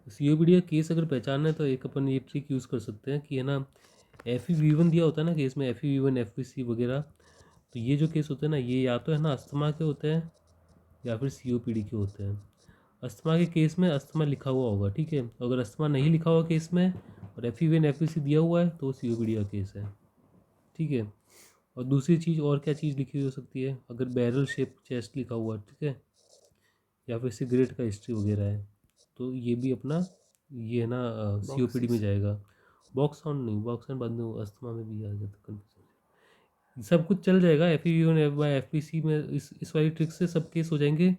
COPD का case अगर पहचानना है तो एक अपन ये ट्रिक यूज़ कर सकते हैं कि है ना, FEV1 दिया होता है ना केस में, FEV1 FVC वगैरह। तो ये जो केस होते हैं ना, ये या तो है ना अस्थमा के होते हैं या फिर सीओपीडी के होते हैं। अस्थमा के केस में अस्थमा लिखा हुआ होगा, ठीक है। अगर अस्थमा नहीं लिखा हुआ केस में और FEV1 FVC दिया हुआ है तो सीओपीडी का केस है, ठीक है। और दूसरी चीज़ और क्या चीज़ लिखी हुई हो सकती है, अगर बैरल शेप चेस्ट लिखा हुआ है, ठीक है, या फिर सिगरेट का हिस्ट्री वगैरह है, तो ये भी अपना ये है ना सीओपीडी में जाएगा। बॉक्स साउंड नहीं, बॉक्स साउंड बाद में अस्थमा में भी आ जाता है, सब कुछ चल जाएगा। FEV1 FPC में इस वाली ट्रिक से सब केस हो जाएंगे।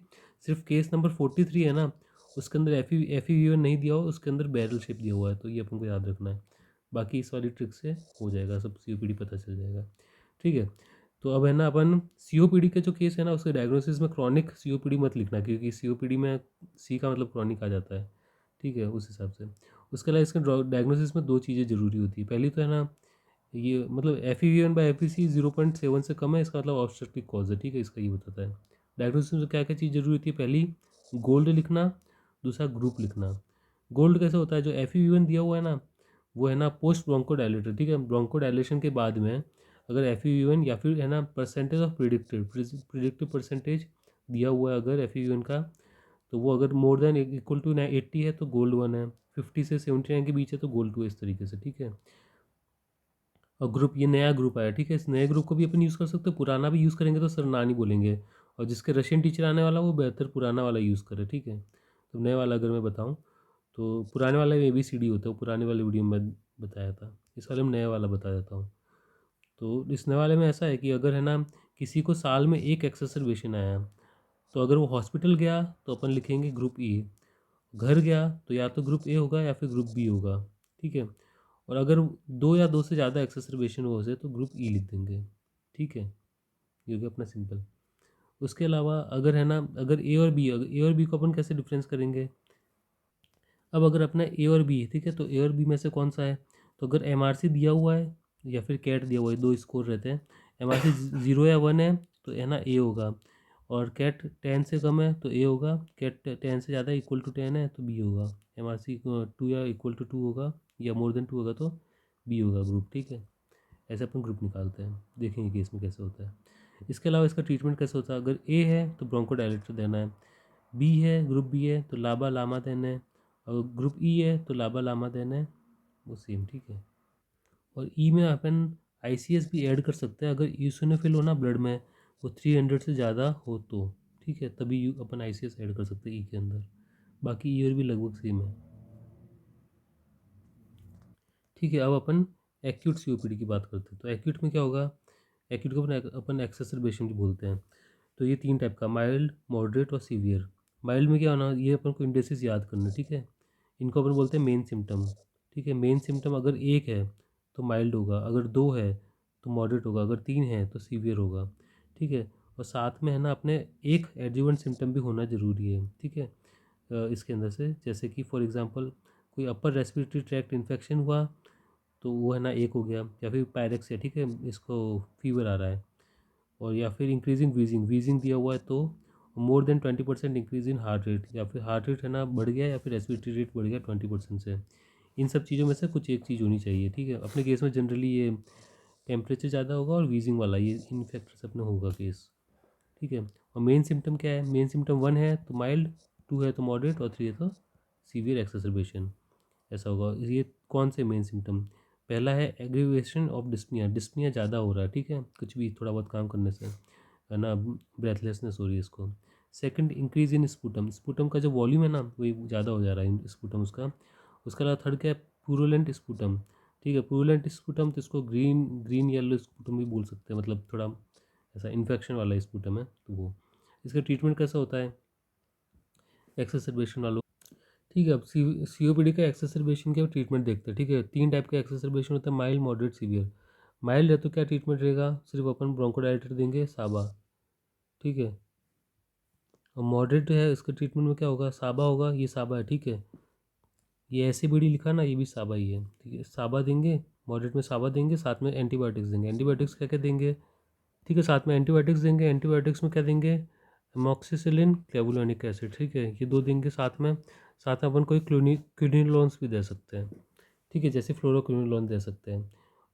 सिर्फ केस नंबर 43 है ना, उसके अंदर FEV1 नहीं दिया हुआ, उसके अंदर बैरल शेप दिया हुआ है, तो ये अपन को याद रखना है। बाकी इस वाली ट्रिक से हो जाएगा, सब सीओपीडी पता चल जाएगा, ठीक है। तो अब है ना अपन सीओपीडी के जो केस है ना, उसके डायग्नोसिस में क्रॉनिक सीओपीडी मत लिखना, क्योंकि सीओपीडी में सी का मतलब क्रॉनिक आ जाता है, ठीक है, उस हिसाब से। उसके अलावा इसके डायग्नोसिस में दो चीज़ें ज़रूरी होती है। पहली तो है ना, ये मतलब FEV1/FVC 0.7 से कम है, इसका मतलब ऑब्स्ट्रक्टिव कॉज है, ठीक है, इसका ये बताता है। डायग्नोसिस में क्या क्या चीज़ जरूरी होती है, पहली गोल्ड लिखना, दूसरा ग्रुप लिखना। गोल्ड कैसे होता है, जो FEV1 दिया हुआ है ना, वो है ना पोस्ट ब्रोंको डायलेटर, ठीक है। ब्रोंको डायलेशन के बाद में अगर FEV1 या फिर है ना परसेंटेज ऑफ प्रिडिक्टिव परसेंटेज दिया हुआ है अगर FEV1 का, तो वो अगर मोर देन इक्वल टू 80 है तो गोल्ड 1 है, 50 से 79 के बीच है तो गोल्ड 2 है, इस तरीके से, ठीक है। और ग्रुप, ये नया ग्रुप आया, ठीक है, इस नए ग्रुप को भी अपन यूज़ कर सकते हैं। पुराना भी यूज़ करेंगे तो सर ना नहीं बोलेंगे, और जिसके रशियन टीचर आने वाला वो बेहतर पुराना वाला यूज़ करे, ठीक है। तो नए वाला अगर मैं बताऊँ तो पुराने वाले में ABCD होता है, वो पुराने वाले वीडियो में बताया था। इस वाले में नया वाला बता देता हूँ। तो इस नए वाले में ऐसा है कि अगर है ना किसी को साल में एक एक्सेसरबेशन आया, तो अगर वो हॉस्पिटल गया तो अपन लिखेंगे ग्रुप E, घर गया तो या तो ग्रुप A होगा या फिर ग्रुप B होगा, ठीक है। और अगर दो या दो से ज़्यादा एक्सेसरबेशन हो से तो ग्रुप E लिख देंगे, ठीक है। ये हो गया अपना सिंपल। उसके अलावा अगर है ना, अगर A और B को अपन कैसे डिफरेंस करेंगे। अब अगर अपना A और B है, ठीक है, तो A और B में से कौन सा है, तो अगर MRC दिया हुआ है या फिर कैट दिया हुआ है, दो स्कोर रहते हैं। MRC 0 या 1 है तो है ना A होगा, और कैट 10 से कम है तो A होगा, कैट 10 से ज़्यादा इक्वल टू 10 है तो B होगा। MRC 2 या इक्वल टू 2 होगा या मोर देन 2 होगा तो B होगा ग्रुप, ठीक है। ऐसे अपन ग्रुप निकालते हैं, देखेंगे कि इसमें कैसे होता है। इसके अलावा इसका ट्रीटमेंट कैसे होता है, अगर A है तो ब्रोंकोडायलेटर देना है, B है, ग्रुप B है तो लाबा लामा देना है, और ग्रुप E है तो लाबा लामा देना है, वो सेम, ठीक है। और E में अपन ICS भी ऐड कर सकते हैं, अगर यूसिनोफिल हो ना ब्लड में, वो 300 से ज़्यादा हो तो, ठीक है, तभी अपन ICS ऐड कर सकते हैं E के अंदर। बाकी E और भी लगभग सेम है, ठीक है। अब अपन एक्यूट COPD की बात करते हैं। तो एक्यूट में क्या होगा, एक्यूट को अपन एक्सेसरबेशन भी बोलते हैं। तो ये तीन टाइप का, माइल्ड, मॉडरेट और सीवियर। माइल्ड में क्या होना, ये अपन को इंडेसिस याद करना, ठीक है। इनको अपन बोलते हैं मेन सिम्टम, ठीक है। मेन सिम्टम अगर एक है तो माइल्ड होगा, अगर दो है तो मॉडरेट होगा, अगर तीन है तो सीवियर होगा, ठीक है। और साथ में है ना अपने एक एडजुवेंट सिम्टम भी होना ज़रूरी है, ठीक है। इसके अंदर से जैसे कि फॉर एग्जांपल कोई अपर रेस्पिरेटरी ट्रैक्ट इन्फेक्शन हुआ तो वो है ना एक हो गया, या फिर पायरेक्स है, ठीक है, इसको फीवर आ रहा है, और या फिर इंक्रीजिंग वीजिंग, वीजिंग दिया हुआ है तो more than 20% increase in heart rate, या फिर हार्ट रेट है ना बढ़ गया या फिर रेस्पिरेटरी रेट बढ़ गया 20% से। इन सब चीज़ों में से कुछ एक चीज़ होनी चाहिए, ठीक है। अपने केस में जनरली ये टेम्परेचर ज़्यादा होगा और वीजिंग वाला, ये इन फैक्टर्स अपने होगा केस, ठीक है। और मेन सिम्टम क्या है, मेन सिम्टम 1 है तो माइल्ड, 2 है तो मॉडरेट और 3 है तो सीवियर एक्सेसरबेशन, ऐसा होगा। ये कौन से मेन सिम्टम, पहला है एग्रीवेशन ऑफ डिस्पनिया, डिस्पनिया ज़्यादा हो रहा है, ठीक है, कुछ भी थोड़ा बहुत काम करने से है ना, ब्रेथलेसनेस हो रही है इसको। Second, increase in sputum, sputum का जो वॉल्यूम है ना वही ज़्यादा हो जा रहा है स्पूटम उसका। उसके अलावा थर्ड क्या है, पुरुलेंट स्पूटम, ठीक है। पुरुलेंट स्पूटम तो इसको ग्रीन ग्रीन येलो स्पूटम भी बोल सकते हैं, मतलब थोड़ा ऐसा इन्फेक्शन वाला स्पूटम है तो वो। इसका ट्रीटमेंट कैसा होता है एक्सेसरबेशन वालों, ठीक है। अब COPD का एक्सेसरबेशन के ट्रीटमेंट देखते हैं, ठीक है। तीन टाइप के एक्सेसरबेशन होता है, माइल्ड, मॉडरेट, सीवियर। माइल्ड है तो क्या ट्रीटमेंट रहेगा, सिर्फ अपन ब्रोंकोडायलेटर देंगे, साबा, ठीक है। और मॉडरेट है, इसके ट्रीटमेंट में क्या होगा, साबा होगा, ये साबा है, ठीक है। ये ऐसे बीड़ी लिखा ना, ये भी साबा ही है, ठीक है। साबा देंगे, मॉडरेट में साबा देंगे, साथ में एंटीबायोटिक्स देंगे। एंटीबायोटिक्स क्या क्या देंगे, ठीक है, साथ में एंटीबायोटिक्स देंगे। एंटीबायोटिक्स में क्या देंगे, एमॉक्सिसिलिन क्लेवुलानिक एसिड, ठीक है, ये 2 देंगे साथ में अपन कोई क्विनिलोन्स भी दे सकते हैं, ठीक है, जैसे फ्लोरोक्विनिलोन दे सकते हैं।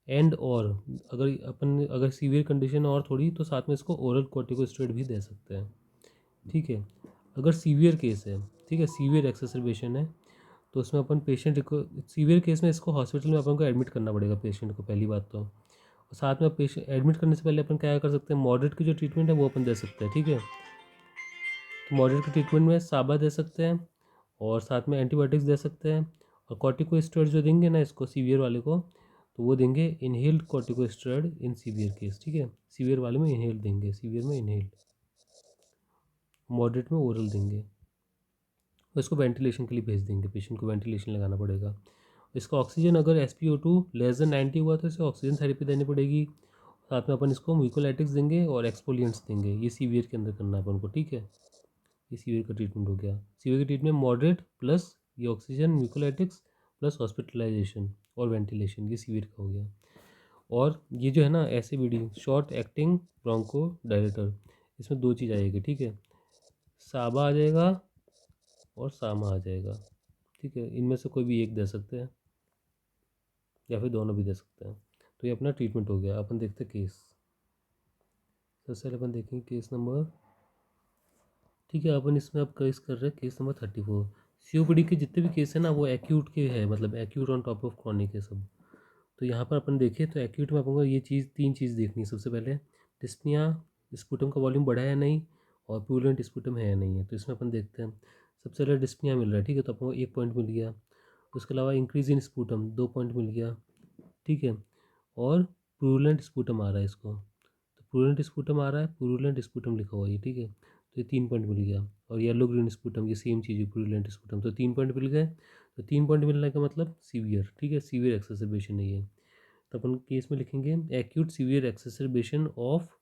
एंड और अगर सीवियर कंडीशन और थोड़ी तो साथ में इसको ओरल कॉर्टिकोस्टेरॉइड भी दे सकते हैं, ठीक है। अगर सीवियर केस है, ठीक है, सीवियर एक्सेसरबेशन है, तो उसमें अपन पेशेंट को सीवियर केस में इसको हॉस्पिटल में अपन को एडमिट करना पड़ेगा पेशेंट को, पहली बात तो। और साथ में पेशेंट एडमिट करने से पहले अपन क्या कर सकते हैं, मॉडरेट की जो ट्रीटमेंट है वो अपन दे सकते हैं, ठीक है। तो मॉडरेट की ट्रीटमेंट में साबा दे सकते हैं और साथ में एंटीबायोटिक्स दे सकते हैं। और कॉर्टिकोस्टेरॉइड जो देंगे ना इसको सीवियर वाले को, तो वो देंगे inhaled corticosteroid in severe case, ठीक है। सीवियर वाले में इनहेल्ड देंगे, सीवियर में इनहेल्ड, मॉडरेट में ओरल देंगे। और इसको वेंटिलेशन के लिए भेज देंगे, पेशेंट को वेंटिलेशन लगाना पड़ेगा। इसका ऑक्सीजन अगर SpO2 लेस देन 90 हुआ तो इसे ऑक्सीजन थेरेपी देनी पड़ेगी। साथ में अपन इसको म्यूकोलाइटिक्स देंगे और एक्सफोलिएंट्स देंगे। ये सीवियर के अंदर करना है अपन को, ठीक है। ये सीवियर का ट्रीटमेंट हो गया। सीवियर का ट्रीटमेंट मॉडरेट प्लस ये ऑक्सीजन म्यूकोलाइटिक्स प्लस हॉस्पिटलाइजेशन और वेंटिलेशन, ये सीवियर का हो गया। और ये जो है ना SABD, short acting bronchodilator, इसमें 2 चीज़ आएगी, ठीक है। साबा आ जाएगा और सामा आ जाएगा, ठीक है। इनमें से कोई भी एक दे सकते हैं या फिर दोनों भी दे सकते हैं। तो ये अपना ट्रीटमेंट हो गया। अपन देखते हैं केस। सबसे पहले अपन देखेंगे केस नंबर, ठीक है। अपन इसमें अब केस कर रहे हैं केस नंबर 34। COPD के जितने भी केस हैं ना वो एक्यूट के हैं, मतलब acute on top of chronic है सब। तो यहाँ पर अपन देखें तो एक्यूट में अपन को ये चीज़ 3 चीज़ देखनी है। सबसे पहले डिस्पनिया, स्पुटम का वॉल्यूम बढ़ा है नहीं, और प्यूरेंट स्पुटम है या नहीं है। तो इसमें अपन देखते हैं। सबसे पहले डिस्पनिया मिल रहा है, ठीक है, तो अपन को 1 पॉइंट मिल गया। उसके अलावा इंक्रीज इन स्पुटम 2 पॉइंट मिल गया, ठीक है। और प्रूलेंट स्पुटम आ रहा है इसको, तो प्रूलेंट स्पुटम आ रहा है, प्रूलेंट स्पुटम लिखा हुआ है, ठीक है। तो ये 3 पॉइंट मिल गया। और येलो ग्रीन स्पुटम ये सेम चीज़ है, प्रूलेंट स्पुटम, तो 3 पॉइंट मिल गए। तो 3 पॉइंट मिलने का मतलब सीवियर, ठीक है, सीवियर एक्सेसरबेशन नहीं है। तो अपन केस में लिखेंगे एक्यूट सीवियर एक्सेसरबेशन ऑफ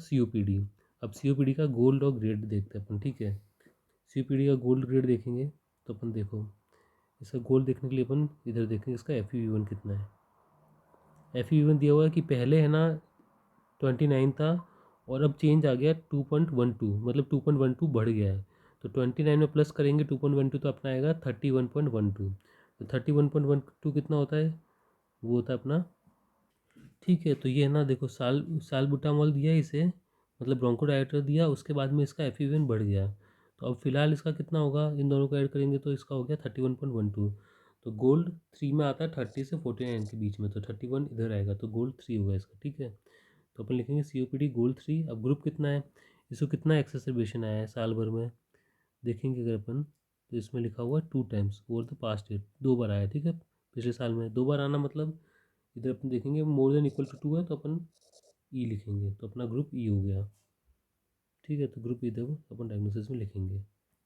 COPD। अब COPD का गोल्ड और ग्रेड देखते हैं अपन, ठीक है। COPD का गोल्ड ग्रेड देखेंगे तो अपन देखो, इसका गोल्ड देखने के लिए अपन इधर देखेंगे इसका FEV1 कितना है। FEV1 दिया हुआ है कि पहले है ना 29 था और अब चेंज आ गया 2.12, मतलब 2.12 बढ़ गया है। तो 29 में प्लस करेंगे 2.12 तो अपना आएगा 31.12। तो 31.12 कितना होता है, वो होता है अपना, ठीक है। तो ये है ना देखो, सालबुटामॉल दिया इसे, मतलब ब्रोंकोडायलेटर दिया, उसके बाद में इसका FEV1 बढ़ गया। तो अब फिलहाल इसका कितना होगा, इन दोनों को ऐड करेंगे तो इसका हो गया 31.12। तो गोल्ड 3 में आता है 30 से 49 के बीच में, तो 31 इधर आएगा, तो गोल्ड 3 होगा इसका, ठीक है। तो अपन लिखेंगे COPD गोल्ड 3। अब ग्रुप कितना है, इसको कितना एक्सेसरबेशन आया है साल भर में, देखेंगे अगर अपन, तो इसमें लिखा हुआ है 2 times over the past year, 2 बार आया, ठीक है। पिछले साल में 2 बार आना मतलब इधर अपन देखेंगे मोर देन इक्वल टू 2 है तो अपन लिखेंगे, तो अपना ग्रुप हो गया, ठीक है। तो ग्रुप इधर अपन डायग्नोसिस में लिखेंगे,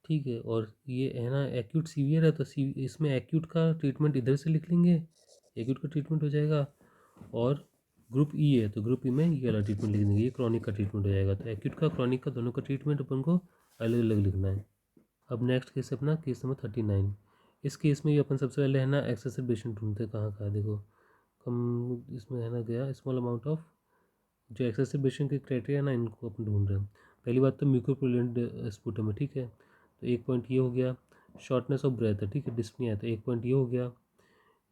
ठीक है। और ये है ना एक्यूट सीवियर है, तो इसमें एक्यूट का ट्रीटमेंट इधर से लिख लेंगे, एक्यूट का ट्रीटमेंट हो जाएगा। और ग्रुप है तो ग्रुप में ये वाला ट्रीटमेंट लिख देंगे, ये क्रॉनिक का ट्रीटमेंट हो जाएगा। तो एक्यूट का क्रॉनिक का दोनों का ट्रीटमेंट अपन को अलग अलग लिखना है। अब नेक्स्ट केस है अपना केस नंबर 39। इस केस में भी अपन सबसे पहले है ना एक्सेसरबेशन ढूंढते हैं, कहाँ कहाँ देखो कम इसमें है ना गया स्मॉल अमाउंट ऑफ, जो एक्सेसरबेशन के क्राइटेरिया ना इनको अपन ढूंढ रहे हैं। पहली बात तो म्यूकोप्रूलेंट स्पुटम है, ठीक है, तो 1 पॉइंट ये हो गया। शॉर्टनेस ऑफ ब्रेथ है, ठीक है, डिस्पनिया है, तो 1 पॉइंट ये हो गया।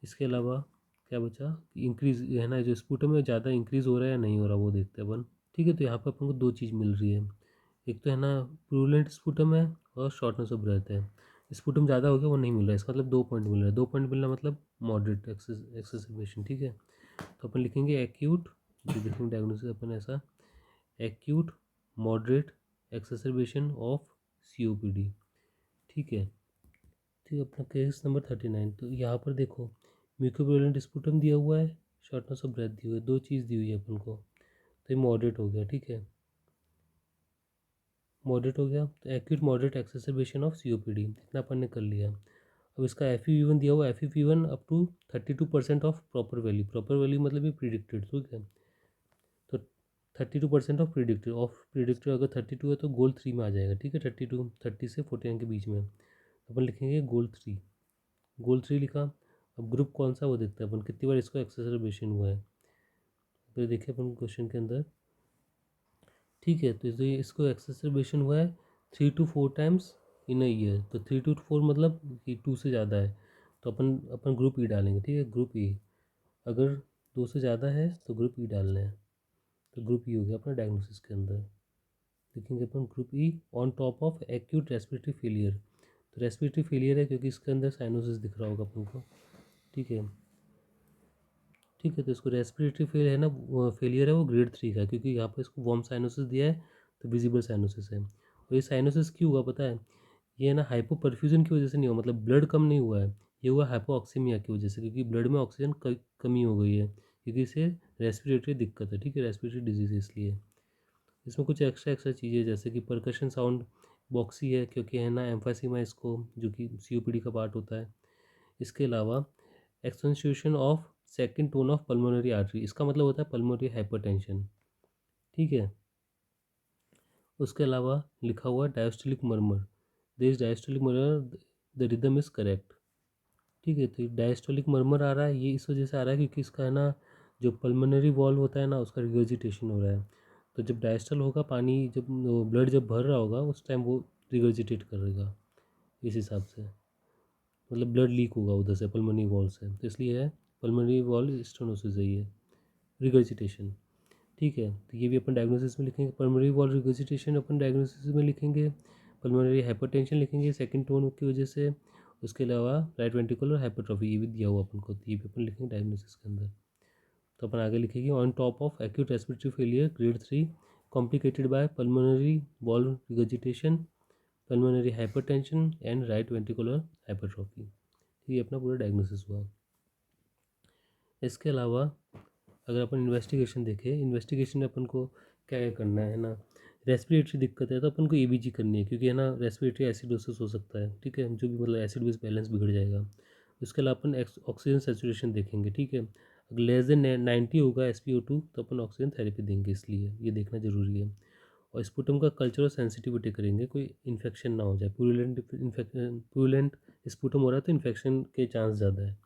इसके अलावा क्या बचा, इंक्रीज है ना, जो स्पुटम है ज़्यादा इंक्रीज़ हो रहा है या नहीं हो रहा वो देखते हैं अपन, ठीक है। तो यहाँ पर अपन को 2 चीज़ मिल रही है, एक तो है ना प्रूलेंट स्पुटम है और शॉर्टनेस ऑफ ब्रेथ है। स्पुटम ज़्यादा हो गया वो नहीं मिल रहा है, इसका मतलब 2 पॉइंट मिल रहा है। 2 पॉइंट मिलना मतलब मॉडरेट एक्सेसरबेशन, ठीक है। तो अपन लिखेंगे एक्यूट, जो लिखेंगे डायग्नोसिस अपन ऐसा, acute moderate exacerbation of COPD, ठीक है। ठीक है, अपना केस नंबर 39। तो यहाँ पर देखो म्यूकोप्रूलेंट स्पुटम दिया हुआ है, शॉर्टनेस ऑफ ब्रेथ दी हुई है, 2 चीज़ दी हुई है अपन को, तो ये मॉडरेट हो गया, ठीक है, मॉडरेट हो गया। तो acute moderate exacerbation of COPD इतना अपन ने कर लिया। अब इसका FEV1 दिया हुआ है, FEV1 up to 32% of proper value, proper value मतलब ये प्रिडिक्टेड, ठीक है। तो 32% ऑफ प्रिडिक्टेड अगर 32 है तो गोल 3 में आ जाएगा, ठीक है। 30 से 49 के बीच में अपन लिखेंगे गोल 3, गोल 3 लिखा। अब ग्रुप कौन सा वो देखते हैं अपन, कितनी बार इसको एक्सेसरबेशन हुआ है। तो देखिए अपन क्वेश्चन के अंदर, ठीक है। तो इसको एक्सेसरबेशन हुआ है 3 to 4 times in a year. तो 3 to 4 मतलब कि 2 से ज़्यादा है, तो अपन अपन ग्रुप ई डालेंगे। ठीक है, ग्रुप ई। अगर 2 से ज़्यादा है तो ग्रुप ई डालना है। तो ग्रुप ई हो गया अपना डायग्नोसिस के अंदर। लिखेंगे अपन group E on top of acute respiratory failure. तो रेस्पिरेटरी फेलियर है क्योंकि इसके अंदर साइनोसिस दिख रहा होगा अपन को। ठीक है, ठीक है। तो इसको रेस्पिरेटरी फेल है ना, फेलियर है वो ग्रेड 3 का, क्योंकि यहाँ पर इसको वार्म साइनोसिस दिया है तो विजिबल साइनोसिस है। और ये साइनोसिस क्यों हुआ पता है? ये ना हाइपो परफ्यूजन की वजह से नहीं हुआ, मतलब ब्लड कम नहीं हुआ है, ये हुआ हाइपोऑक्सीमिया की वजह से, क्योंकि ब्लड में ऑक्सीजन कमी हो गई है, क्योंकि इसे रेस्पिरेटरी दिक्कत है। ठीक है, रेस्पिरेटरी डिजीज है इसलिए। इसमें कुछ एक्स्ट्रा एक्स्ट्रा चीज़ें जैसे कि परकशन साउंड बॉक्सी है, क्योंकि है ना एम्फासीमा इसको, जो कि सीओपीडी का पार्ट होता है। इसके अलावा accentuation of second tone of pulmonary artery, इसका मतलब होता है पल्मोनरी हाइपरटेंशन। ठीक है, उसके अलावा लिखा हुआ diastolic murmur, this diastolic murmur the rhythm is correct. ठीक है, तो डायस्टोलिक मर्मर आ रहा है, ये इस वजह से आ रहा है क्योंकि इसका है ना जो पल्मोनरी वॉल्व होता है ना, उसका रिगर्जिटेशन हो रहा है। तो जब डायस्टल होगा, पानी जब ब्लड जब भर रहा होगा उस टाइम वो रिगर्जिटेट करेगा, इस हिसाब से, मतलब ब्लड लीक होगा उधर से पल्मोनरी वॉल से, तो इसलिए है पल्मोनरी वॉल स्टेनोसिस है ये, रिगर्जिटेशन। ठीक है, तो ये भी अपन डायग्नोसिस में लिखेंगे, पल्मोनरी वॉल रिगर्जिटेशन अपन डायग्नोसिस में लिखेंगे, पल्मोनरी हाइपरटेंशन लिखेंगे सेकंड टोन की वजह से। उसके अलावा राइट वेंट्रिकुलर हाइपरट्रॉफी ये भी दिया हुआ अपन को, तो ये भी अपन लिखेंगे डायग्नोसिस के अंदर। तो अपन आगे लिखेंगे on top of acute respiratory failure grade 3 complicated by pulmonary valve regurgitation, pulmonary hypertension and right ventricular hypertrophy. ये अपना पूरा डायग्नोसिस हुआ। इसके अलावा अगर अपन इन्वेस्टिगेशन देखें, इन्वेस्टिगेशन में अपन को क्या क्या करना है ना, रेस्पिरेटरी दिक्कत है तो अपन को एबीजी करनी है, क्योंकि है ना रेस्पिरेटरी एसिडोसिस हो सकता है। ठीक है, जो भी मतलब एसिड बेस बैलेंस बिगड़ जाएगा। उसके अलावा अपन ऑक्सीजन सेचुरेशन देखेंगे। ठीक है, अगर लेस देन 90 होगा SpO2 तो अपन ऑक्सीजन थेरेपी देंगे, इसलिए ये देखना जरूरी है। और स्पुटम का कल्चर और सेंसिटिविटी करेंगे, कोई इन्फेक्शन ना हो जाए। प्यूलेंट स्पुटम हो रहा है तो इन्फेक्शन के चांस ज़्यादा है।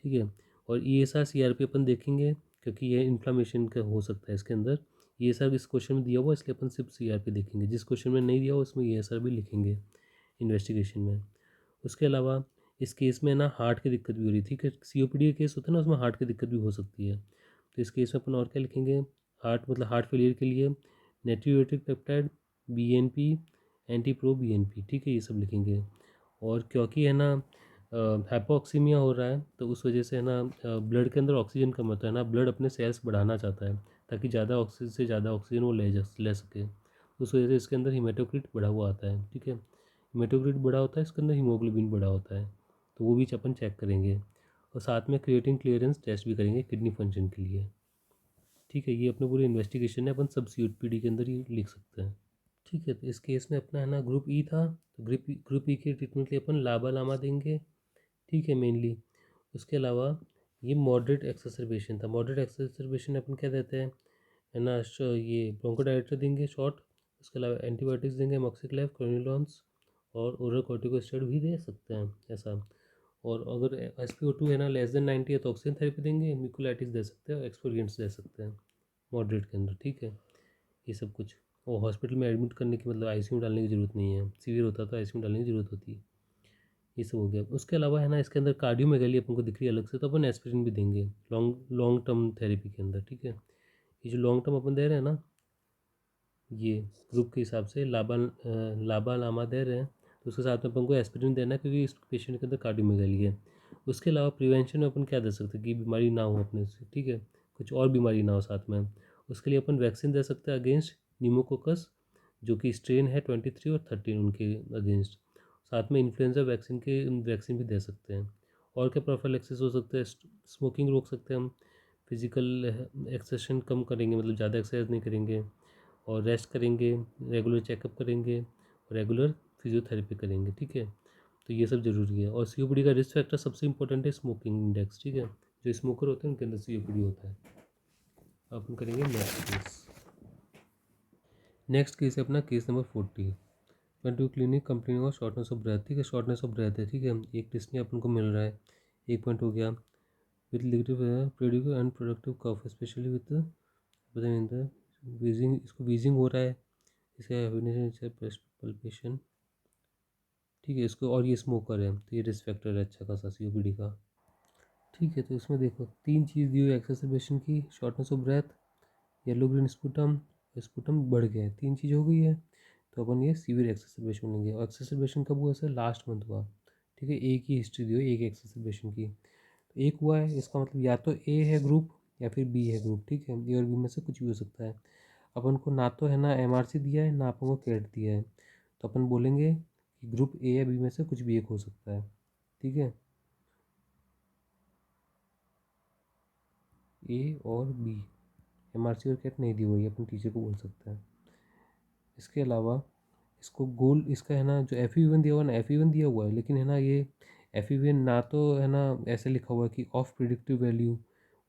ठीक है, और ESR CRP अपन देखेंगे, क्योंकि ये इन्फ्लामेशन का हो सकता है इसके अंदर। ESR इस क्वेश्चन में दिया हुआ, इसलिए अपन सिर्फ CRP देखेंगे, जिस क्वेश्चन में नहीं दिया हुआ उसमें ESR भी लिखेंगे इन्वेस्टिगेशन में। उसके अलावा इस केस में ना हार्ट की दिक्कत भी हो रही थी, कि COPD का केस होता है ना, उसमें हार्ट की दिक्कत भी हो सकती है। तो इस केस में अपन और क्या लिखेंगे, हार्ट मतलब हार्ट फेलियर के लिए natriuretic peptide, BNP, anti pro BNP। ठीक है, ये सब लिखेंगे। और क्योंकि है ना हाइपोक्सीमिया हो रहा है तो उस वजह से है ना ब्लड के अंदर ऑक्सीजन कम होता है ना, ब्लड अपने सेल्स बढ़ाना चाहता है ताकि ज़्यादा ऑक्सीजन से ज़्यादा ऑक्सीजन वो ले सके। उस वजह से इसके अंदर हीमेटोक्रिट बढ़ा हुआ आता है। ठीक है, हीमेटोक्रिट बढ़ा होता है, इसके अंदर हीमोग्लोबिन बढ़ा होता है, तो वो भी अपन चेक करेंगे। और साथ में क्रिएटिन क्लियरेंस टेस्ट भी करेंगे किडनी फंक्शन के लिए। ठीक है, ये अपने पूरे इन्वेस्टिगेशन है, अपन सब COPD के अंदर ही लिख सकते हैं। ठीक है, तो इस केस में अपना है ना ग्रुप ई था, तो ग्रुप ई के ट्रीटमेंट के लिए अपन लाबा लामा देंगे। ठीक है, मेनली। उसके अलावा ये मॉडरेट एक्सेसरबेशन था, मॉडरेट एक्सेसरबेशन अपन क्या देते हैं, है ना, ये ब्रोंकोडायलेटर देंगे शॉर्ट। उसके अलावा एंटीबायोटिक्स देंगे, अमोक्सिक्लेव, क्रोनिलॉन्स, और ओरल कॉर्टिकोस्टेरॉइड भी दे सकते हैं ऐसा। और अगर SpO2 है ना लेस देन 90 है तो ऑक्सीजन थेरेपी देंगे, म्यूकोलाइटिस दे सकते हैं, एक्सफोलिएंट्स दे सकते हैं मॉडरेट के अंदर। ठीक है, ये सब कुछ। और हॉस्पिटल में एडमिट करने की मतलब ICU में डालने की ज़रूरत नहीं है, सीवियर होता तो ICU में डालने की ज़रूरत होती है। ये सब हो गया। उसके अलावा है ना इसके अंदर कार्डियोमेगाली अपन को दिख रही है अलग से, तो अपन एस्पिरिन भी देंगे लॉन्ग टर्म थेरेपी के अंदर। ठीक है, ये जो लॉन्ग टर्म अपन दे रहे हैं ना, ये ग्रुप के हिसाब से लाबा लामा दे रहे हैं, तो उसके साथ में अपन को एस्पिरिन देना है, क्योंकि इस पेशेंट के अंदर कार्डियोमेगाली है। उसके अलावा प्रिवेंशन में अपन क्या दे सकते हैं कि बीमारी ना हो अपने से। ठीक है, कुछ और बीमारी ना हो साथ में, उसके लिए अपन वैक्सीन दे सकते हैं अगेंस्ट न्यूमोकोकस, जो कि स्ट्रेन है 23 और 13 उनके अगेंस्ट। साथ में इन्फ्लुएंजा वैक्सीन के वैक्सीन भी दे सकते हैं। और क्या प्रोफाइलैक्सिस हो सकता है, स्मोकिंग रोक सकते हैं हम, फिजिकल एक्सरसाइज कम करेंगे, मतलब ज़्यादा एक्सरसाइज नहीं करेंगे, और रेस्ट करेंगे, रेगुलर चेकअप करेंगे, और रेगुलर फिजियोथेरेपी करेंगे। ठीक है, तो ये सब ज़रूरी है। और COPD का रिस्क फैक्टर सबसे इंपॉर्टेंट है स्मोकिंग इंडेक्स। ठीक है, जो स्मोकर होते हैं उनके अंदर COPD होता है। अपन करेंगे नेक्स्ट केस। नेक्स्ट केस है अपना case number 40। Went to clinic complaining of shortness of breath. ठीक है, शॉर्टनेस ऑफ ब्रेथ है। ठीक है, एक डिस्नी अपन को मिल रहा है, एक पॉइंट हो गया। With liquid productive and productive cough specially with in the wheezing, इसको वीजिंग हो रहा है, इसे पल्पेशन, ठीक है इसको, और ये स्मोकर है तो ये रिस्क फैक्टर है अच्छा खासा COPD का। ठीक है, तो इसमें देखो 3 चीज़ दी हुई एक्सेसरबेशन की, shortness of breath, yellow green sputum, sputum बढ़ गया है, 3 चीज़ हो गई है। तो अपन ये सीवियर एक्सेसरबेशन लेंगे, और एक्सेसरबेशन कब हुआ सर, लास्ट मंथ हुआ। ठीक है, एक ही हिस्ट्री दी हुई एक एक्सेसरबेशन की, तो एक हुआ है, इसका मतलब या तो ए है ग्रुप या फिर बी है ग्रुप। ठीक है, ए और बी में से कुछ भी हो सकता है। अपन को ना तो है ना MRC दिया है, ना अपन को कैट दिया है, तो अपन बोलेंगे कि ग्रुप ए या बी में से कुछ भी एक हो सकता है। ठीक है, ए और बी, MRC और कैट नहीं दी हुई है, अपन टीचर को बोल सकते हैं। इसके अलावा इसको गोल, इसका है ना जो FEV1 दिया हुआ है ना, FEV1 दिया हुआ है, लेकिन है ना ये FEV1 ना तो है ना ऐसे लिखा हुआ है कि ऑफ प्रिडिक्टिव वैल्यू,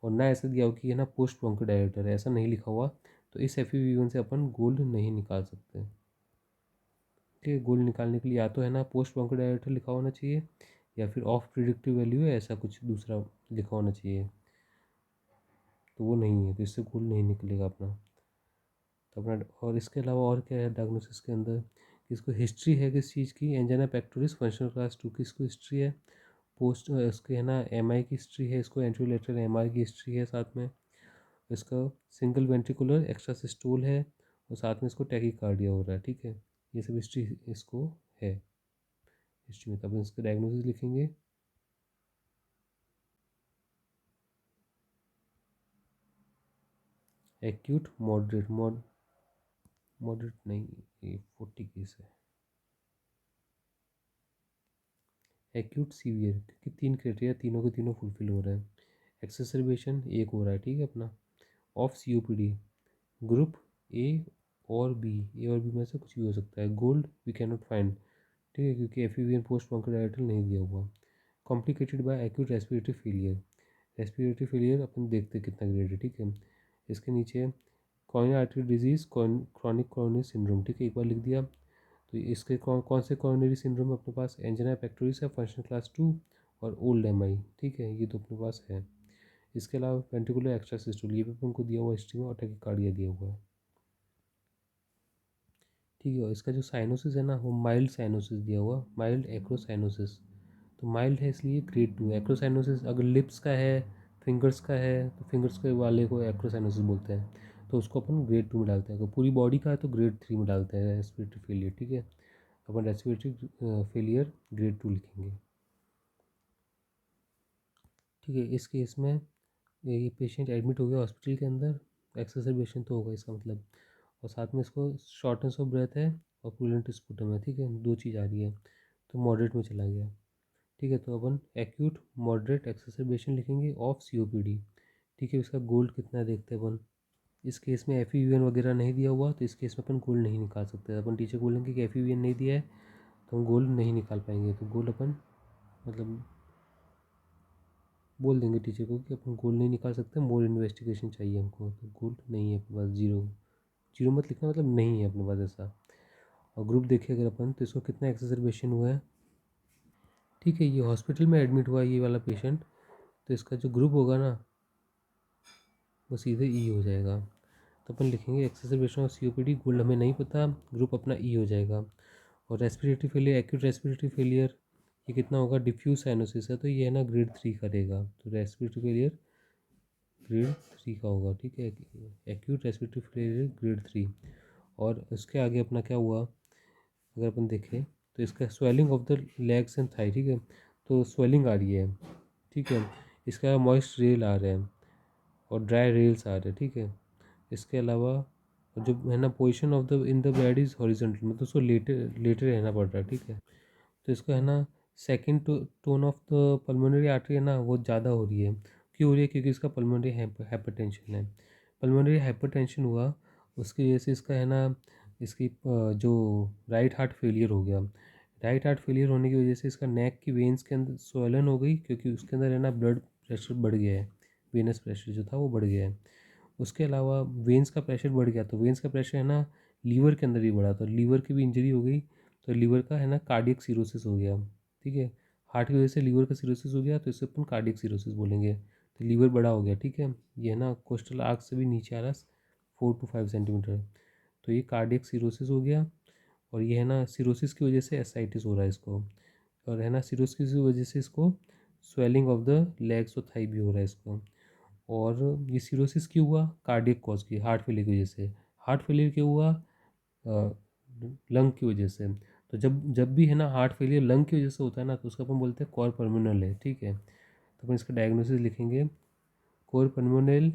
और ना ऐसे दिया हुआ कि है ना पोस्ट ब्रोंकोडायलेटर है, ऐसा नहीं लिखा हुआ। तो इस FEV1 से अपन गोल्ड नहीं निकाल सकते। ठीक है, गोल्ड निकालने के लिए या तो है ना पोस्ट ब्रोंकोडायलेटर लिखा होना चाहिए, या फिर ऑफ प्रिडिक्टिव वैल्यू है ऐसा कुछ दूसरा लिखा होना चाहिए, तो वो नहीं है, तो इससे गोल्ड नहीं निकलेगा अपना। तो अपना, और इसके अलावा और क्या है डायग्नोसिस के अंदर, किसको हिस्ट्री है किस चीज़ की, एंजाइना पेक्टोरिस फंक्शनल क्लास 2 की इसको हिस्ट्री है, पोस्ट इसके है ना MI की हिस्ट्री है, इसको एंट्रोलेटरल MR की हिस्ट्री है साथ में, इसका सिंगल वेंट्रिकुलर एक्स्ट्रा सिस्टोल है, और साथ में इसको टैकीकार्डिया हो रहा है। ठीक है, ये सब हिस्ट्री इसको है हिस्ट्री में, तब इसका डायग्नोसिस लिखेंगे। एक्यूट मॉडरेट, मॉडरेट नहीं, ये 40 केस है। एक्यूट सीवियर, क्योंकि 3 क्राइटेरिया तीनों के तीनों फुलफिल हो रहे हैं। एक्सेसरबेशन एक हो रहा है, ठीक है अपना, ऑफ COPD, ग्रुप ए और बी में से कुछ भी हो सकता है, gold we can not find. ठीक है, क्योंकि FEV पोस्ट ब्रोंकोडायलेटर नहीं दिया हुआ। Complicated by acute respiratory failure, respiratory failure अपन देखते कितना ग्रेड है। ठीक है, इसके नीचे coronary artery disease, chronic coronary syndrome. ठीक है, एक बार लिख दिया। तो इसके कौन से कॉर्नरी सिंड्रोम अपने पास, एंजाइना पेक्टोरिस है, फंक्शनल क्लास 2 और ओल्ड MI। ठीक है, ये तो अपने पास है। इसके अलावा वेंट्रिकुलर एक्स्ट्रा सिस्टोल, ये भी उनको दिया हुआ हिस्ट्री में, और टैकीकार्डिया दिया हुआ है। ठीक है, और इसका जो साइनोसिस है ना, वो माइल्ड साइनोसिस दिया हुआ, माइल्ड एक्रोसाइनोसिस। तो माइल्ड है इसलिए ग्रेड 2। एक्रोसाइनोसिस अगर लिप्स का है, फिंगर्स का है, तो फिंगर्स के वाले को एक्रोसाइनोसिस बोलते हैं, तो उसको अपन ग्रेड 2 में डालते हैं। अगर पूरी बॉडी का है तो ग्रेड 3 में डालते हैं, रेस्पिरेटरी फेलियर। ठीक है, अपन रेस्पिरेटरी फेलियर ग्रेड 2 लिखेंगे। ठीक है, इस केस में ये पेशेंट एडमिट हो गया हॉस्पिटल के अंदर, एक्सेसरबेशन तो होगा इसका मतलब, और साथ में इसको शॉर्टनेस ऑफ ब्रेथ है और पुलेंट स्पुटम है। ठीक है, 2 चीज़ आ रही है, तो मॉडरेट में चला गया। ठीक है, तो अपन एक्यूट मॉडरेट एक्सेसरबेशन लिखेंगे ऑफ COPD। ठीक है, इसका गोल्ड कितना है देखते हैं अपन। इस केस में FEV1 वगैरह नहीं दिया हुआ, तो इस केस में अपन गोल्ड नहीं निकाल सकते। अपन टीचर को बोलेंगे कि FEV1 नहीं दिया है, तो हम गोल्ड नहीं निकाल पाएंगे। तो गोल्ड अपन मतलब बोल देंगे टीचर को कि अपन गोल्ड नहीं निकाल सकते, मोर इन्वेस्टिगेशन चाहिए हमको, तो गोल्ड नहीं है अपने पास, जीरो। जीरो मत लिखना, मतलब नहीं है अपने पास ऐसा। और ग्रुप देखिए अगर अपन, तो इसको कितना एक्सेसरबेशन हुआ है। ठीक है, ये हॉस्पिटल में एडमिट हुआ है ये वाला पेशेंट, तो इसका जो ग्रुप होगा ना वो सीधे E हो जाएगा। तो अपन लिखेंगे एक्सेसरबेशन ऑफ COPD, गोल्ड हमें नहीं पता, ग्रुप अपना E हो जाएगा। और respiratory failure, acute respiratory failure, ये कितना होगा, डिफ्यूज साइनोसिस है, तो ये है ना ग्रेड 3 करेगा, तो रेस्पिरेटरी फेलियर ग्रेड 3 का होगा। ठीक है, एक्यूट रेस्पिरेटरी फेलियर ग्रेड 3। और उसके आगे अपना क्या हुआ, अगर अपन देखें तो इसका swelling of the legs and thigh. ठीक है, तो स्वेलिंग आ रही है। ठीक है, इसका मॉइस्ट रेल आ रहे हैं और ड्राई रेल्स आ रहे हैं। ठीक है, इसके अलावा जो है ना position of the in the bed is horizontal, मतलब उसको लेटे लेटे रहना पड़ रहा है। ठीक है, तो इसको है ना second tone of the pulmonary artery है ना वो ज़्यादा हो रही है। क्यों हो रही है, क्योंकि इसका पल्मोनरी हाइपरटेंशन है। पल्मोनरी हाइपरटेंशन हुआ, उसकी वजह से इसका है ना इसकी जो राइट हार्ट फेलियर हो गया। राइट हार्ट फेलियर होने की वजह से इसका नेक की वेन्स के अंदर स्वलन हो गई, क्योंकि उसके अंदर है ना ब्लड प्रेशर बढ़ गया है, वेनस प्रेशर जो था वो बढ़ गया है। उसके अलावा वेन्स का प्रेशर बढ़ गया, तो वेन्स का प्रेशर है ना लीवर के अंदर भी बढ़ा, तो लीवर की भी इंजरी हो गई, तो लीवर का है ना कार्डियक सीरोसिस हो गया। ठीक है, हार्ट की वजह से लीवर का सीरोसिस हो गया, तो इसे अपन कार्डियक सीरोसिस बोलेंगे। तो लीवर बड़ा हो गया। ठीक है, ये है ना कोस्टल आर्क से भी नीचे आ रहा है, 4 to 5 सेंटीमीटर। तो ये कार्डियक सीरोसिस हो गया। और ये है ना सीरोसिस की वजह से एसाइटिस हो रहा है इसको। और है ना सीरोसिस की वजह से इसको स्वेलिंग ऑफ द लेग्स और थाई भी हो रहा है इसको। और ये सीरोसिस क्यों हुआ? कार्डियक कॉज की, हार्ट फेलियर की वजह से। हार्ट फेलियर क्यों हुआ? लंग की वजह से। तो जब जब भी है ना हार्ट फेलियर लंग की वजह से होता है ना, तो उसको अपन बोलते हैं कॉर पल्मोनल है, ठीक है। तो अपन इसका डायग्नोसिस लिखेंगे, कोर पल्मोनल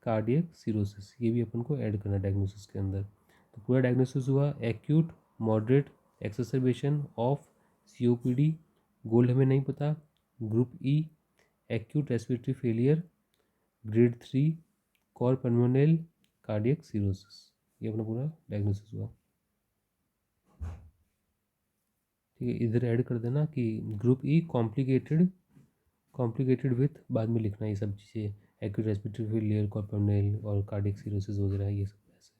कार्डियक सीरोसिस। ये भी अपन को ऐड करना डायग्नोसिस के अंदर। तो पूरा डायग्नोसिस हुआ acute moderate exacerbation of COPD. Gold हमें नहीं पता। Group E acute respiratory failure grade 3 cor pulmonale cardiac cirrhosis. ये अपना पूरा डायग्नोसिस हुआ, ठीक है। इधर ऐड कर देना कि ग्रुप ई कॉम्प्लिकेटेड विथ, बाद में लिखना ये सब चीज़ें, एक्यूट रेस्पिरेटरी फेलियर कॉर पल्मोनल और कार्डियक सीरोसिस वगैरह ये सब ऐसे।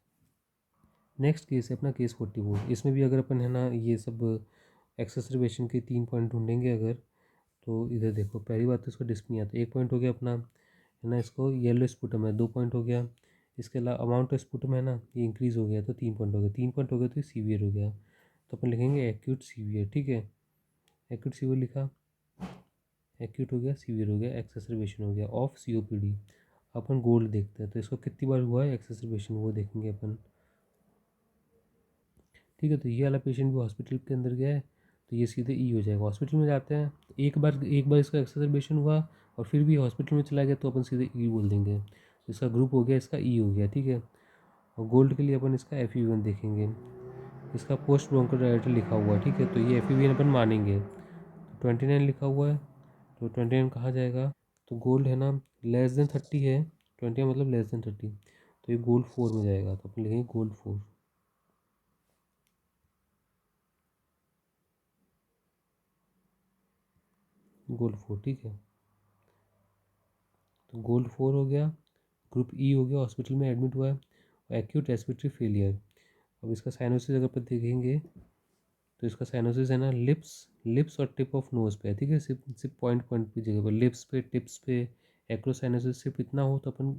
नेक्स्ट केस है अपना केस 44। इसमें भी अगर अपन है ना ये सब एक्सेसरबेशन के 3 पॉइंट ढूंढेंगे अगर, तो इधर देखो पहली बात तो इसको डिस्पनिया, तो 1 पॉइंट हो गया अपना है ना, इसको येलो स्पुटम है 2 पॉइंट हो गया। इसके अलावा अमाउंट ऑफ स्पुटम है ना ये इंक्रीज़ हो गया तो 3 पॉइंट हो गया, 3 पॉइंट हो गया तो सीवियर हो गया। तो अपन लिखेंगे एक्यूट सीवियर, ठीक है। एक्यूट सीवियर लिखा, एक्यूट हो गया, सीवियर हो गया, एक्सेसरबेशन हो गया ऑफ सीओपीडी। अपन गोल्ड देखते हैं तो इसको कितनी बार हुआ है एक्सेसरबेशन, वो देखेंगे अपन, ठीक है। तो ये वाला पेशेंट भी हॉस्पिटल के अंदर गया है, तो ये सीधे ई हो जाएगा। हॉस्पिटल में जाते हैं तो एक बार इसका एक्सेसरबेशन हुआ और फिर भी हॉस्पिटल में चला गया तो अपन सीधे ई बोल देंगे। तो इसका ग्रुप हो गया, इसका ई हो गया, ठीक है। और गोल्ड के लिए अपन इसका FEV1 देखेंगे। इसका पोस्ट ब्रोंकोडायलेटर लिखा हुआ है, ठीक है। तो ये FEV1 अपन मानेंगे। 29 लिखा हुआ है, तो 29 कहाँ जाएगा? तो गोल्ड है ना लेस देन 30 है, 20 मतलब लेस देन 30, तो ये गोल्ड 4 में जाएगा। तो अपन लिखेंगे गोल्ड 4, गोल्ड 4, ठीक है। तो गोल्ड 4 हो गया, ग्रुप ई हो गया, हॉस्पिटल में एडमिट हुआ है। और एक्यूट रेस्पिरेटरी फेलियर। अब इसका साइनोसिस अगर अपन देखेंगे तो इसका साइनोसिस है ना लिप्स और टिप ऑफ नोज पे है, ठीक है। सिर्फ पॉइंट पॉइंट की जगह पर, लिप्स पे, टिप्स पे एक्रोसाइनोसिस सिर्फ इतना हो तो अपन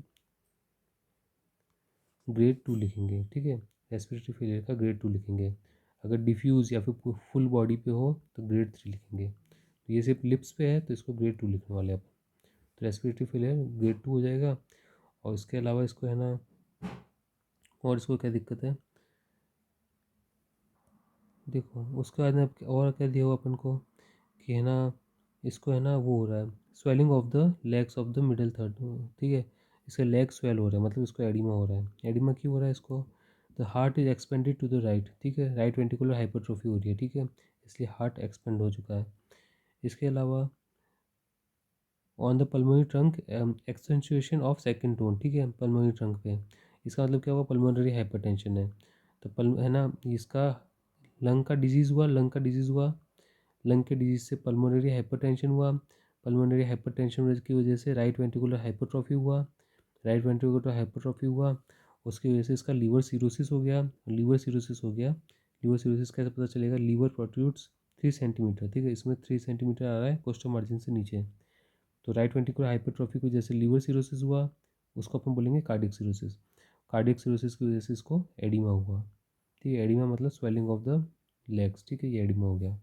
ग्रेड 2 लिखेंगे, ठीक है। रेस्पिरेटरी फेलियर का ग्रेड 2 लिखेंगे। अगर डिफ्यूज़ या फिर फुल बॉडी पे हो तो ग्रेड 3 लिखेंगे। तो ये सिर्फ लिप्स पे है तो इसको ग्रेड 2 लिखने वाले अपन। तो रेस्पिरेटरी फेलियर ग्रेड 2 हो जाएगा। और इसके अलावा इसको है ना, और इसको क्या दिक्कत है देखो, उसके बाद में और क्या दिया हुआ अपन को कि है ना इसको है ना वो हो रहा है swelling of the legs of the middle third, ठीक है। इसके लेग स्वेल हो रहा है, मतलब इसको एडिमा हो रहा है। एडिमा क्यों हो रहा है इसको? The heart is expanded to the right, ठीक है। राइट वेंट्रिकुलर हाइपरट्रोफी हो रही है, ठीक है, इसलिए हार्ट एक्सपेंड हो चुका है। इसके अलावा on the pulmonary trunk एक्सेंचुएशन of second tone, ठीक है, पल्मोनरी ट्रंक पे। इसका मतलब क्या हुआ? पल्मोनरी हाइपरटेंशन है। तो पल है ना इसका लंग का डिजीज़ हुआ, लंग का डिजीज़ हुआ, लंग के डिजीज से पल्मोनरी हाइपरटेंशन हुआ। पल्मोनरी हाइपरटेंशन की वजह से राइट वेंट्रिकुलर हाइपरट्रॉफी हुआ, राइट वेंट्रिकुलर हाइपरट्रॉफी हुआ, उसकी वजह से इसका लीवर सीरोसिस हो गया। लीवर सीरोसिस हो गया, लीवर सीरोसिस कैसे पता चलेगा? लीवर प्रोट्रूड्स 3 सेंटीमीटर, ठीक है, इसमें 3 सेंटीमीटर आ रहा है कोस्टल मार्जिन से नीचे। तो राइट वेंट्रिकुलर हाइपरट्रॉफी की वजह से लीवर सीरोसिस हुआ, उसको अपन बोलेंगे कार्डियक सीरोसिस। कार्डियक सीरोसिस की वजह से इसको एडिमा हुआ, ठीक है। एडिमा मतलब स्वेलिंग ऑफ द लेग्स, ठीक है, ये एडिमा हो गया।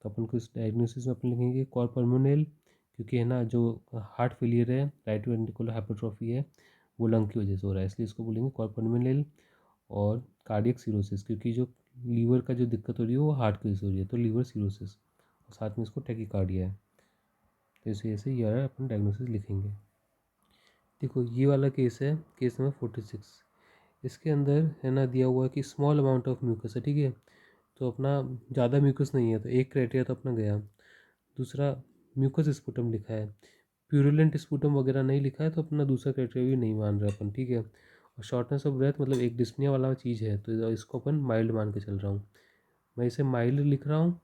तो अपन को इस डायग्नोसिस में अपन लिखेंगे कॉर पल्मोनल, क्योंकि है ना जो हार्ट फेलियर है, राइट वेंट्रिकुलर हाइपरट्रॉफी है, वो लंग की वजह से हो रहा है, इसलिए इसको बोलेंगे कॉर पल्मोनल। और कार्डियक सीरोसिस, क्योंकि जो लीवर का जो दिक्कत हो रही है वो हार्ट की वजह से हो रही है, तो लीवर सीरोसिस, और साथ में इसको टैकीकार्डिया है। तो इस वजह से ये अपन डायग्नोसिस लिखेंगे। देखो ये वाला केस है, केस नंबर 46। इसके अंदर है ना दिया हुआ है कि स्मॉल अमाउंट ऑफ म्यूकस है, ठीक है। तो अपना ज़्यादा म्यूकस नहीं है, तो एक क्राइटेरिया तो अपना गया। दूसरा म्यूकस स्पुटम लिखा है, प्यूरुलेंट स्पुटम वगैरह नहीं लिखा है, तो अपना दूसरा क्राइटेरिया भी नहीं मान रहे अपन, ठीक है। और शॉर्टनेस ऑफ ब्रेथ मतलब एक डिस्पनिया वाला चीज़ है, तो इसको अपन माइल्ड मान के चल रहा हूँ। मैं इसे माइल्ड लिख रहा हूँ।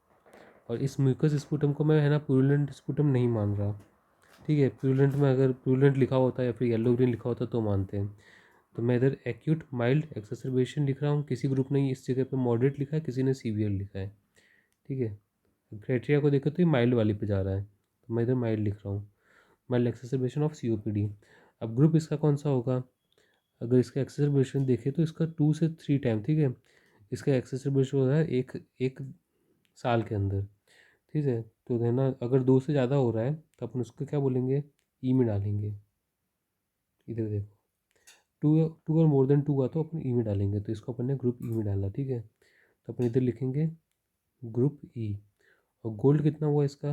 और इस म्यूकस स्पुटम को मैं है ना प्यूरुलेंट स्पुटम नहीं मान रहा, ठीक है। प्यूरुलेंट में अगर प्यूरुलेंट लिखा होता या फिर येलो ग्रीन लिखा होता तो मानते हैं। तो मैं इधर एक्यूट माइल्ड एक्सेसरबेशन लिख रहा हूँ, किसी ग्रुप ने इस जगह पे मॉडरेट लिखा है, किसी ने सीवियर लिखा है, ठीक है। क्राइटेरिया को देखो तो ये माइल्ड वाली पे जा रहा है, तो मैं इधर माइल्ड लिख रहा हूँ, माइल्ड एक्सेसरबेशन ऑफ COPD। अब ग्रुप इसका कौन सा होगा? अगर इसका एक्सेसरेशन देखें तो इसका 2 से 3 टाइम, ठीक है, इसका एक्सेसरेशन हो रहा है एक एक साल के अंदर, ठीक है। तो है ना, अगर 2 से ज़्यादा हो रहा है तो अपन उसको क्या बोलेंगे, ई में डालेंगे। इधर देखो, टू और मोर देन टू हुआ तो अपन ई में डालेंगे, तो इसको अपन ने ग्रुप ई में डाला, ठीक है। तो अपन इधर लिखेंगे ग्रुप ई। और गोल्ड कितना हुआ इसका,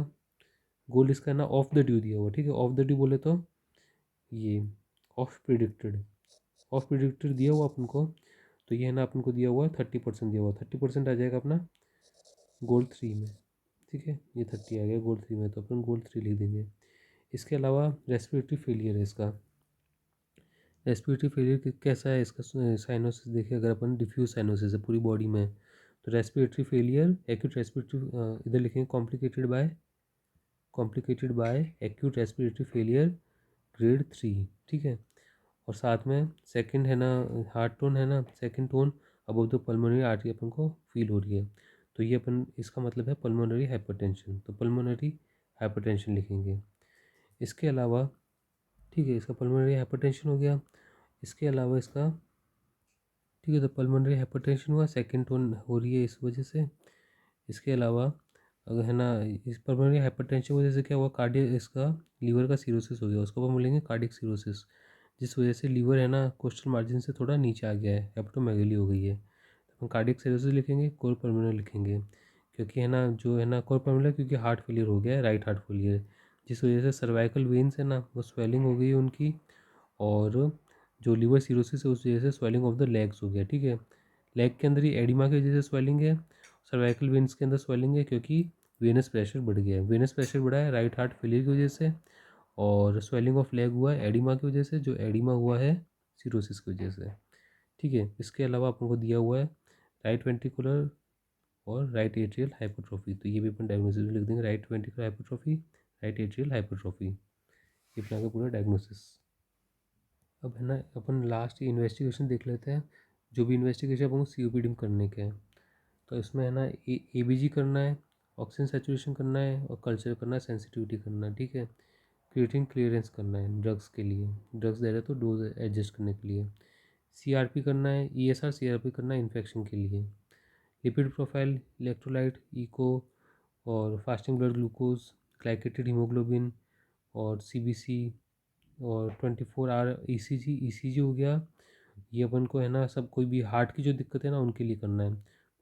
गोल्ड इसका है ना ऑफ द ड्यू दिया हुआ, ठीक है। ऑफ द ड्यू बोले तो ये ऑफ प्रिडिक्टेड, ऑफ प्रिडिक्टेड दिया हुआ अपन को, तो ये है ना अपन को दिया हुआ 30% दिया हुआ, 30% आ जाएगा अपना गोल्ड 3 में, ठीक है। ये 30 आ गया गोल्ड 3 में, तो अपन गोल्ड 3 लिख देंगे। इसके अलावा रेस्पिरेटरी फेलियर है इसका। रेस्पिरेटरी फेलियर कैसा है इसका, साइनोसिस देखें अगर अपन, डिफ्यूज साइनोसिस है पूरी बॉडी में, तो रेस्पिरेटरी फेलियर एक्यूट रेस्पिरेटरी, इधर लिखेंगे complicated by acute respiratory failure grade 3, ठीक है। और साथ में सेकंड है ना, हार्ट टोन है ना, second tone above the pulmonary artery अपन को फील हो रही है, तो ये अपन, इसका मतलब है पल्मोनरी हाइपरटेंशन, तो पल्मोनरी हाइपरटेंशन लिखेंगे। इसके अलावा, ठीक है, इसका पल्मोनरी हाइपरटेंशन हो गया। इसके अलावा इसका, ठीक है, तो पल्मोनरी हाइपरटेंशन हुआ, सेकंड टोन हो रही है इस वजह से। इसके अलावा अगर है ना, इस पल्मोनरी हाइपरटेंशन की वजह से क्या हुआ, कार्डियक, इसका लीवर का सीरोसिस हो गया, उसको अपन बोलेंगे कार्डियक सीरोसिस, जिस वजह से लीवर है ना कोस्टल मार्जिन से थोड़ा नीचे आ गया है, हेपेटोमेगाली हो गई है, तो अपन कार्डियक सीरोसिस लिखेंगे, कोर पल्मोनरी लिखेंगे, क्योंकि है ना जो है ना कोर पल्मोनरी, क्योंकि हार्ट फेलियर हो गया है, राइट हार्ट फेलियर, जिस वजह से सर्वाइकल वेन्स है ना वो स्वेलिंग हो गई है उनकी, और जो लीवर सीरोसिस है उस वजह से स्वेलिंग ऑफ द लेग्स हो गया, ठीक है। लेग के अंदर ही एडिमा की वजह से स्वेलिंग है, सर्वाइकल वेन्स के अंदर स्वेलिंग है क्योंकि वेनस प्रेशर बढ़ गया है, वेनस प्रेशर बढ़ा है राइट हार्ट फेलियर की वजह से, और स्वेलिंग ऑफ लेग हुआ है एडिमा की वजह से, जो एडिमा हुआ है सीरोसिस की वजह से, ठीक है। इसके अलावा अपन को दिया हुआ है राइट वेंट्रिकुलर और राइट एट्रियल हाइपरट्रॉफी, तो ये भी अपन डायग्नोसिस में लिख देंगे, right ventricular hypertrophy, right atrial hypertrophy, ये अपना का पूरा डायग्नोसिस। अब है ना अपन लास्ट इन्वेस्टिगेशन देख लेते हैं, जो भी इन्वेस्टिगेशन अपन को सीओपीडी में करने के हैं, तो इसमें है ना एबीजी करना है, ऑक्सीजन सैचुरेशन करना है, और कल्चर करना है, सेंसिटिविटी करना है, ठीक है। क्रिएटिन क्लियरेंस करना है ड्रग्स के लिए, ड्रग्स दे रहे तो डोज एडजस्ट करने के लिए, सीआरपी करना है, ईएसआर सीआरपी करना है इन्फेक्शन के लिए, लिपिड प्रोफाइल, इलेक्ट्रोलाइट, इको, और fasting blood glucose, glycated haemoglobin, और सीबीसी, और 24 आवर ईसीजी हो गया। ये अपन को है ना सब, कोई भी हार्ट की जो दिक्कत है ना उनके लिए करना है।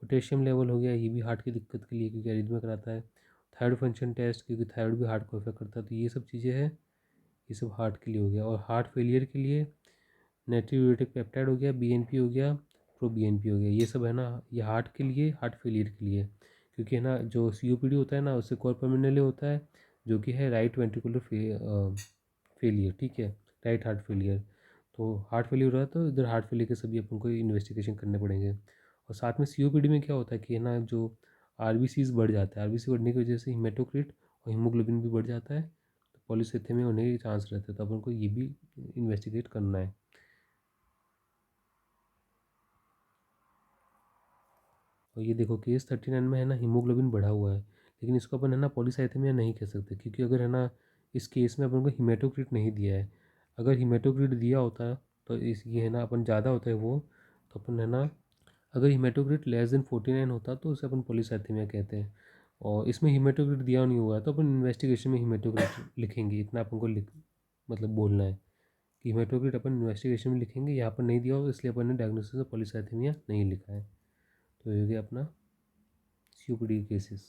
पोटेशियम लेवल हो गया, ये भी हार्ट की दिक्कत के लिए, क्योंकि एरिथमिया कराता है। थायराइड फंक्शन टेस्ट, क्योंकि थायराइड भी हार्ट को अफेक्ट करता है, तो ये सब चीज़ें हैं, ये सब हार्ट के लिए हो गया। और हार्ट फेलियर के लिए नाइट्रोयूरेटिक पेप्टाइड हो गया, बीएनपी हो गया, प्रो बीएनपी हो गया, ये सब है ना, ये हार्ट के लिए, हार्ट फेलियर के लिए, क्योंकि है ना जो सीओपीडी होता है ना उससे कॉर्पमिनली होता है, जो कि है राइट वेंट्रिकुलर फेलियर, ठीक है, राइट हार्ट फेलियर। तो हार्ट फेलियर हो रहा है तो इधर हार्ट फेलियर के सभी अपन को इन्वेस्टिगेशन करने पड़ेंगे। और साथ में सीओपीडी में क्या होता है कि है ना जो आरबीसीज बढ़ जाता है, आरबीसी बढ़ने की वजह से हीमेटोक्रिट और हीमोग्लोबिन भी बढ़ जाता है, तो पॉलीसिथेमिया होने के चांस रहते हैं, तो अपन को ये भी इन्वेस्टिगेट करना है। और ये देखो केस 39 में है ना हीमोग्लोबिन बढ़ा हुआ है, लेकिन इसको अपन है ना पॉलीसाइथेमिया नहीं कह सकते, क्योंकि अगर है ना इस केस में अपन को हीमेटोक्रिट नहीं दिया है। अगर हीमेटोक्रिट दिया होता तो इस ये है ना अपन ज़्यादा होता है वो, तो अपन है ना, अगर हीमेटोक्रिट लेस देन 49 होता तो उसे अपन पॉलीसाइथेमिया कहते हैं। और इसमें हीमेटोक्रिट दिया नहीं हुआ है तो अपन इन्वेस्टिगेशन में हीमेटोक्रिट लिखेंगे, इतना अपन को मतलब बोलना है कि हीमेटोक्रिट अपन इन्वेस्टिगेशन में लिखेंगे, यहाँ पर नहीं दिया हो इसलिए अपन ने डायग्नोसिस ऑफ पॉलीसाइथेमिया नहीं लिखा है। तो ये हो गया अपना सीओपीडी केसेस।